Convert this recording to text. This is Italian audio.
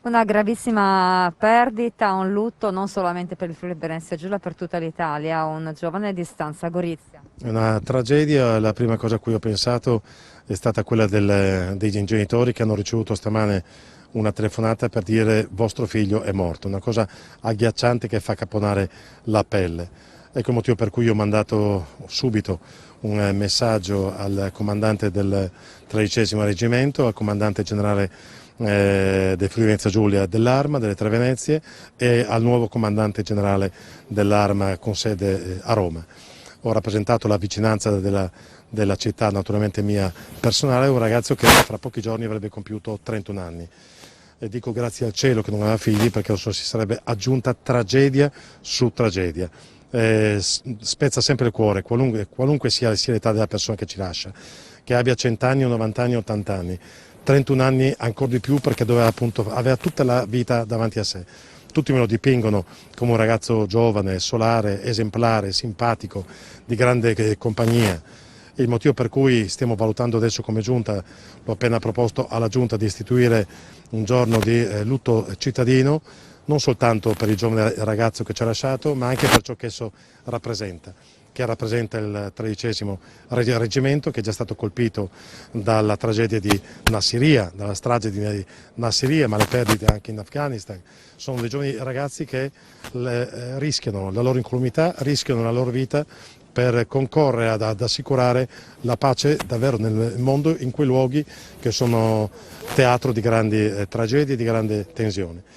Una gravissima perdita, un lutto non solamente per il Friuli Venezia Giulia, per tutta l'Italia, un giovane di stanza Gorizia. È una tragedia, la prima cosa a cui ho pensato è stata quella dei genitori che hanno ricevuto stamane una telefonata per dire vostro figlio è morto, una cosa agghiacciante che fa caponare la pelle. Ecco il motivo per cui ho mandato subito un messaggio al comandante del 13° reggimento, al comandante generale del Friuli Venezia Giulia dell'Arma, delle Tre Venezie, e al nuovo comandante generale dell'Arma con sede a Roma. Ho rappresentato la vicinanza della città, naturalmente mia personale, un ragazzo che fra pochi giorni avrebbe compiuto 31 anni. E dico grazie al cielo che non aveva figli, perché si sarebbe aggiunta tragedia su tragedia. Spezza sempre il cuore, qualunque sia l'età della persona che ci lascia, che abbia 100 anni, 90 anni, 80 anni. 31 anni ancora di più, perché aveva tutta la vita davanti a sé. Tutti me lo dipingono come un ragazzo giovane, solare, esemplare, simpatico, di grande compagnia. Il motivo per cui stiamo valutando adesso come Giunta, l'ho appena proposto alla Giunta, di istituire un giorno di lutto cittadino, non soltanto per il giovane ragazzo che ci ha lasciato, ma anche per ciò che esso rappresenta, che rappresenta il 13° reggimento, che è già stato colpito dalla tragedia di Nassiriya, dalla strage di Nassiriya, ma le perdite anche in Afghanistan. Sono dei giovani ragazzi che rischiano la loro incolumità, rischiano la loro vita per concorrere ad assicurare la pace davvero nel mondo, in quei luoghi che sono teatro di grandi tragedie e di grande tensione.